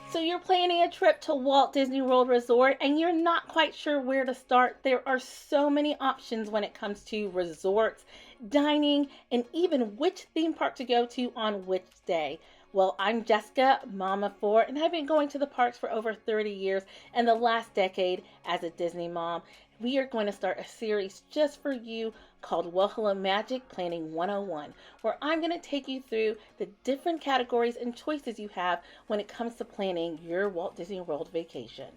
So you're planning a trip to Walt Disney World Resort and you're not quite sure where to start. There are so many options when it comes to resorts, dining, and even which theme park to go to on which day. Well, I'm Jessica, mom of four, and I've been going to the parks for over 30 years and the last decade as a Disney mom. We are going to start a series just for you called Well Hello Magic Planning 101, where I'm going to take you through the different categories and choices you have when it comes to planning your Walt Disney World vacation.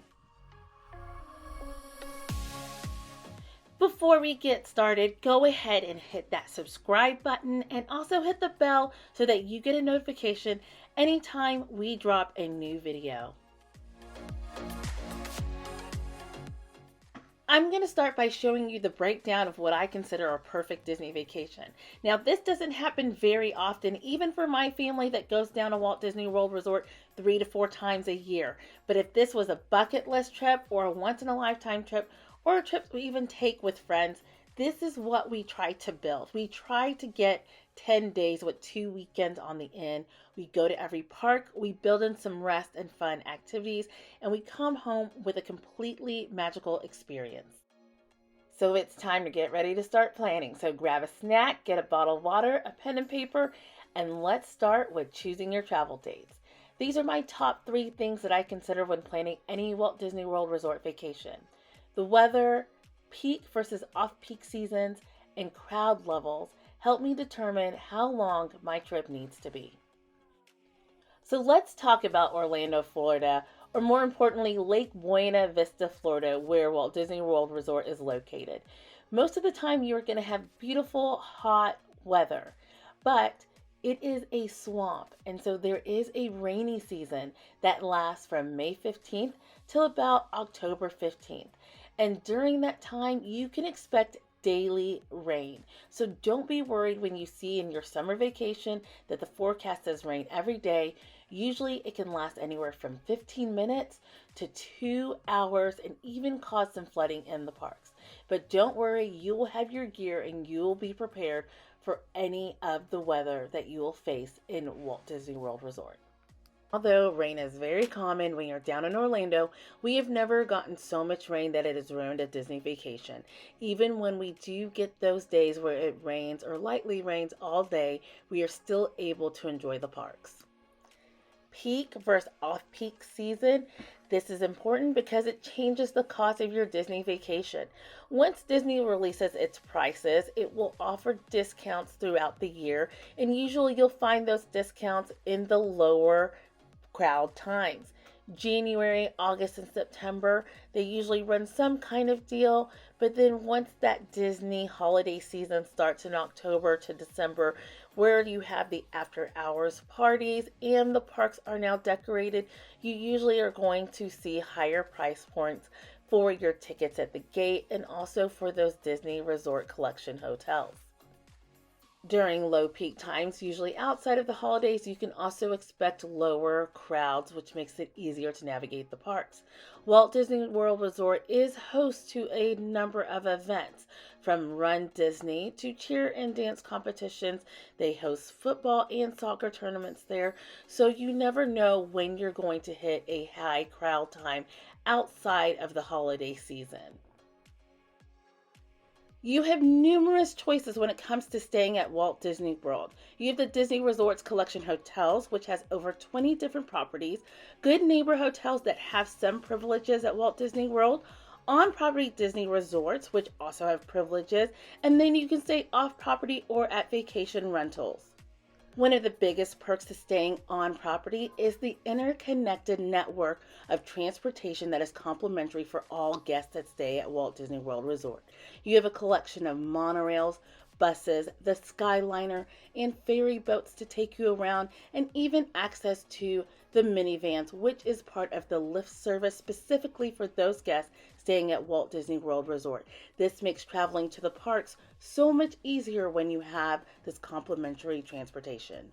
Before we get started, go ahead and hit that subscribe button and also hit the bell so that you get a notification anytime we drop a new video. I'm going to start by showing you the breakdown of what I consider a perfect Disney vacation. Now, this doesn't happen very often, even for my family that goes down to Walt Disney World Resort 3 to 4 times a year. But if this was a bucket list trip or a once in a lifetime trip or a trip we even take with friends, this is what we try to build. We try to get 10 days with 2 weekends on the end. We go to every park, we build in some rest and fun activities, and we come home with a completely magical experience. So it's time to get ready to start planning. So grab a snack, get a bottle of water, a pen and paper, and let's start with choosing your travel dates. These are my top 3 things that I consider when planning any Walt Disney World Resort vacation. The weather, peak versus off-peak seasons, and crowd levels help me determine how long my trip needs to be. So let's talk about Orlando, Florida, or more importantly, Lake Buena Vista, Florida, where Walt Disney World Resort is located. Most of the time you're going to have beautiful, hot weather, but it is a swamp, and so there is a rainy season that lasts from May 15th till about October 15th. And during that time, you can expect daily rain. So don't be worried when you see in your summer vacation that the forecast says rain every day. Usually it can last anywhere from 15 minutes to 2 hours and even cause some flooding in the parks. But don't worry, you will have your gear and you will be prepared for any of the weather that you will face in Walt Disney World Resort. Although rain is very common when you're down in Orlando, we have never gotten so much rain that it has ruined a Disney vacation. Even when we do get those days where it rains or lightly rains all day, we are still able to enjoy the parks. Peak versus off-peak season. This is important because it changes the cost of your Disney vacation. Once Disney releases its prices, it will offer discounts throughout the year, and usually you'll find those discounts in the lower crowd times. January, August, and September, they usually run some kind of deal, but then once that Disney holiday season starts in October to December, where you have the after hours parties and the parks are now decorated, you usually are going to see higher price points for your tickets at the gate and also for those Disney Resort Collection hotels. During low peak times, usually outside of the holidays, you can also expect lower crowds, which makes it easier to navigate the parks. Walt Disney World Resort is host to a number of events, from Run Disney to cheer and dance competitions. They host football and soccer tournaments there, so you never know when you're going to hit a high crowd time outside of the holiday season. You have numerous choices when it comes to staying at Walt Disney World. You have the Disney Resorts Collection Hotels, which has over 20 different properties, good neighbor hotels that have some privileges at Walt Disney World, on-property Disney resorts, which also have privileges, and then you can stay off-property or at vacation rentals. One of the biggest perks to staying on property is the interconnected network of transportation that is complimentary for all guests that stay at Walt Disney World Resort. You have a collection of monorails, buses, the Skyliner, and ferry boats to take you around, and even access to the minivans, which is part of the lift service specifically for those guests staying at Walt Disney World Resort. This makes traveling to the parks so much easier when you have this complimentary transportation.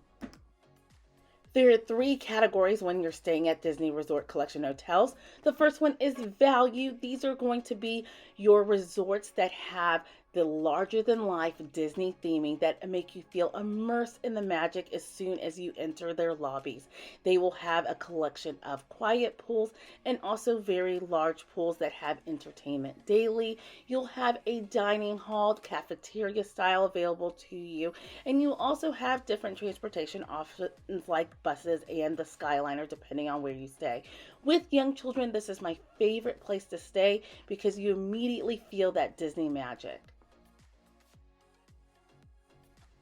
There are 3 categories when you're staying at Disney Resort Collection hotels. The first one is value. These are going to be your resorts that have the larger-than-life Disney theming that make you feel immersed in the magic as soon as you enter their lobbies. They will have a collection of quiet pools and also very large pools that have entertainment daily. You'll have a dining hall, cafeteria style available to you, and you also have different transportation options like buses and the Skyliner depending on where you stay. With young children, this is my favorite place to stay because you immediately feel that Disney magic.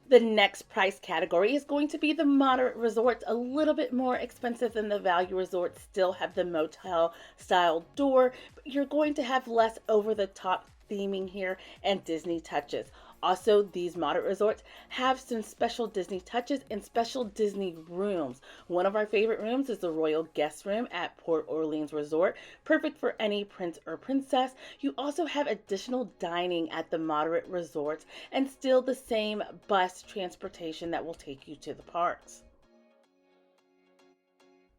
The next price category is going to be the moderate resorts, a little bit more expensive than the value resorts, still have the motel style door, but you're going to have less over the top theming here and Disney touches. Also, these moderate resorts have some special Disney touches and special Disney rooms. One of our favorite rooms is the Royal Guest Room at Port Orleans Resort, perfect for any prince or princess. You also have additional dining at the moderate resorts and still the same bus transportation that will take you to the parks.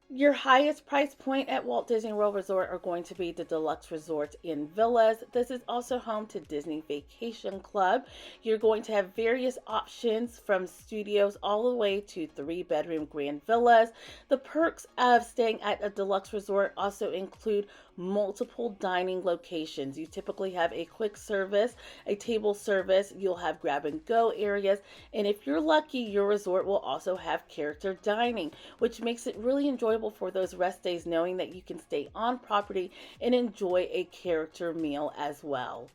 Your highest price point at Walt Disney World Resort are going to be the deluxe resorts in villas. This is also home to Disney Vacation Club. You're going to have various options from studios all the way to 3-bedroom grand villas. The perks of staying at a deluxe resort also include multiple dining locations. You typically have a quick service, a table service, you'll have grab and go areas, and if you're lucky, your resort will also have character dining, which makes it really enjoyable for those rest days knowing that you can stay on property and enjoy a character meal as well.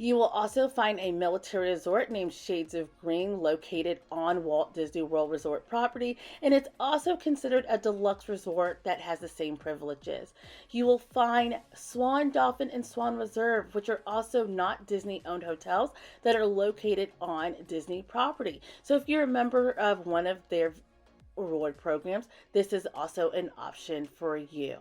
You will also find a military resort named Shades of Green located on Walt Disney World Resort property, and it's also considered a deluxe resort that has the same privileges. You will find Swan, Dolphin, and Swan Reserve, which are also not Disney-owned hotels that are located on Disney property. So if you're a member of one of their reward programs, this is also an option for you.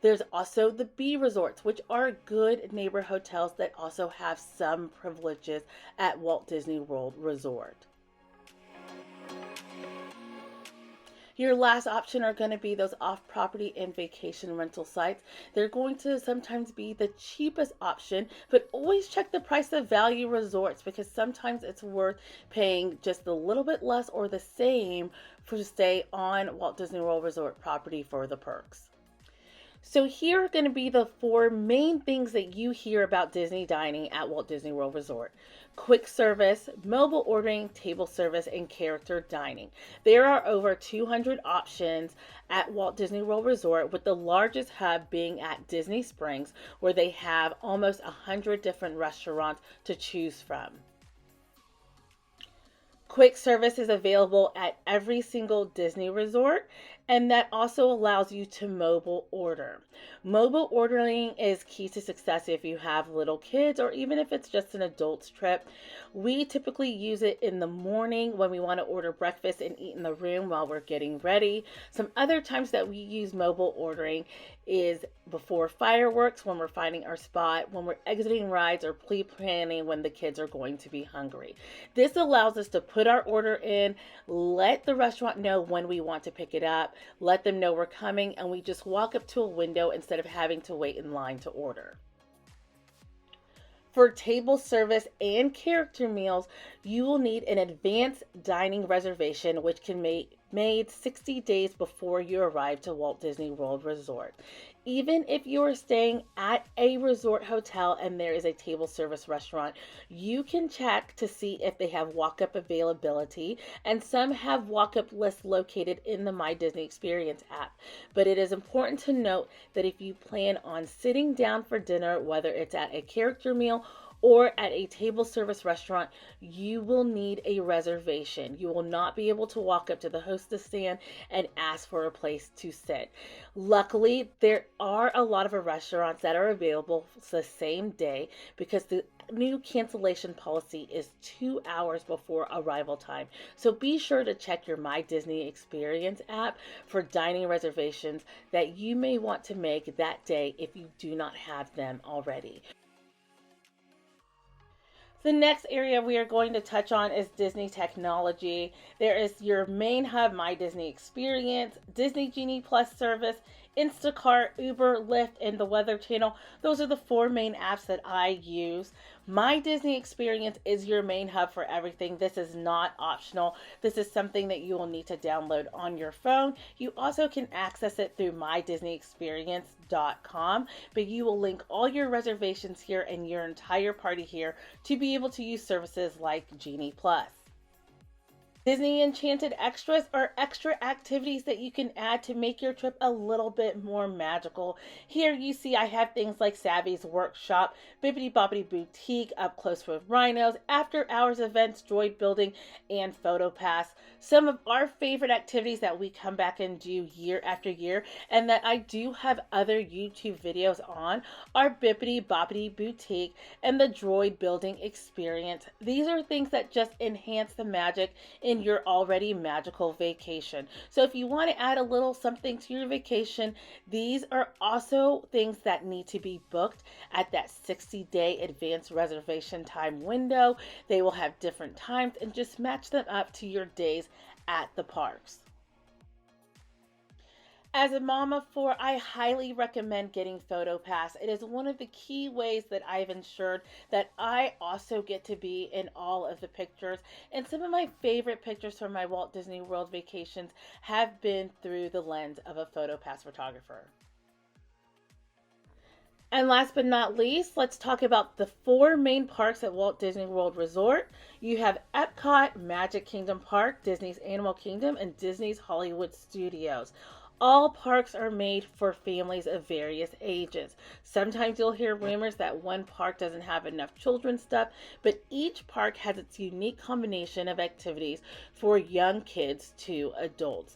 There's also the B resorts, which are good neighbor hotels that also have some privileges at Walt Disney World Resort. Your last option are going to be those off-property and vacation rental sites. They're going to sometimes be the cheapest option, but always check the price of value resorts because sometimes it's worth paying just a little bit less or the same for to stay on Walt Disney World Resort property for the perks. So here are going to be the 4 main things that you hear about Disney dining at Walt Disney World Resort. Quick service, mobile ordering, table service, and character dining. There are over 200 options at Walt Disney World Resort, with the largest hub being at Disney Springs, where they have almost 100 different restaurants to choose from. Quick service is available at every single Disney resort, and that also allows you to mobile order. Mobile ordering is key to success if you have little kids or even if it's just an adult's trip. We typically use it in the morning when we want to order breakfast and eat in the room while we're getting ready. Some other times that we use mobile ordering is before fireworks, when we're finding our spot, when we're exiting rides, or pre-planning when the kids are going to be hungry. This allows us to put our order in, let the restaurant know when we want to pick it up, let them know we're coming, and we just walk up to a window instead of having to wait in line to order. For table service and character meals, you will need an advanced dining reservation, which can be made 60 days before you arrive to Walt Disney World Resort. Even if you are staying at a resort hotel and there is a table service restaurant, you can check to see if they have walk-up availability, and some have walk-up lists located in the My Disney Experience app. But it is important to note that if you plan on sitting down for dinner, whether it's at a character meal or at a table service restaurant, you will need a reservation. You will not be able to walk up to the hostess stand and ask for a place to sit. Luckily, there are a lot of restaurants that are available the same day because the new cancellation policy is 2 hours before arrival time. So be sure to check your My Disney Experience app for dining reservations that you may want to make that day if you do not have them already. The next area we are going to touch on is Disney technology. There is your main hub, My Disney Experience, Disney Genie Plus service, Instacart, Uber, Lyft, and the Weather Channel. Those are the four main apps that I use. My Disney Experience is your main hub for everything. This is not optional. This is something that you will need to download on your phone. You also can access it through mydisneyexperience.com, but you will link all your reservations here and your entire party here to be able to use services like Genie Plus. Disney Enchanted Extras are extra activities that you can add to make your trip a little bit more magical. Here you see I have things like Savvy's Workshop, Bibbidi Bobbidi Boutique, Up Close with Rhinos, After Hours events, Droid Building, and Photo Pass. Some of our favorite activities that we come back and do year after year, and that I do have other YouTube videos on, are Bibbidi Bobbidi Boutique and the Droid Building Experience. These are things that just enhance the magic in your already magical vacation. So if you want to add a little something to your vacation, these are also things that need to be booked at that 60-day advance reservation time window. They will have different times, and just match them up to your days at the parks. As a mom of four, I highly recommend getting Photo Pass. It is one of the key ways that I've ensured that I also get to be in all of the pictures. And some of my favorite pictures from my Walt Disney World vacations have been through the lens of a Photo Pass photographer. And last but not least, let's talk about the four main parks at Walt Disney World Resort. You have Epcot, Magic Kingdom Park, Disney's Animal Kingdom, and Disney's Hollywood Studios. All parks are made for families of various ages. Sometimes you'll hear rumors that one park doesn't have enough children's stuff, but each park has its unique combination of activities for young kids to adults.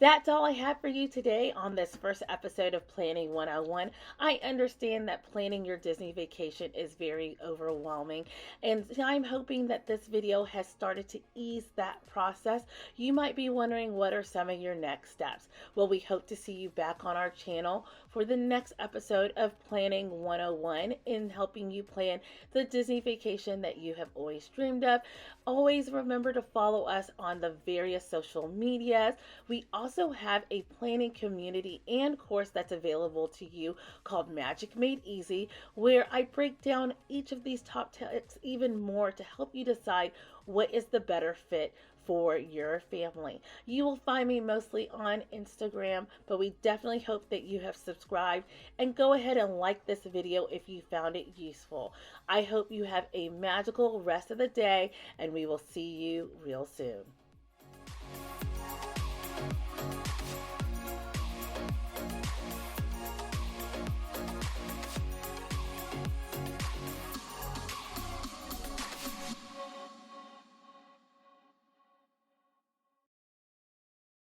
That's all I have for you today on this first episode of Planning 101. I understand that planning your Disney vacation is very overwhelming, and I'm hoping that this video has started to ease that process. You might be wondering, what are some of your next steps? Well, we hope to see you back on our channel for the next episode of Planning 101 in helping you plan the Disney vacation that you have always dreamed of. Always remember to follow us on the various social medias. We also have a planning community and course that's available to you called Magic Made Easy, where I break down each of these top tips even more to help you decide what is the better fit for your family. You will find me mostly on Instagram, but we definitely hope that you have subscribed, and go ahead and like this video if you found it useful. I hope you have a magical rest of the day, and we will see you real soon.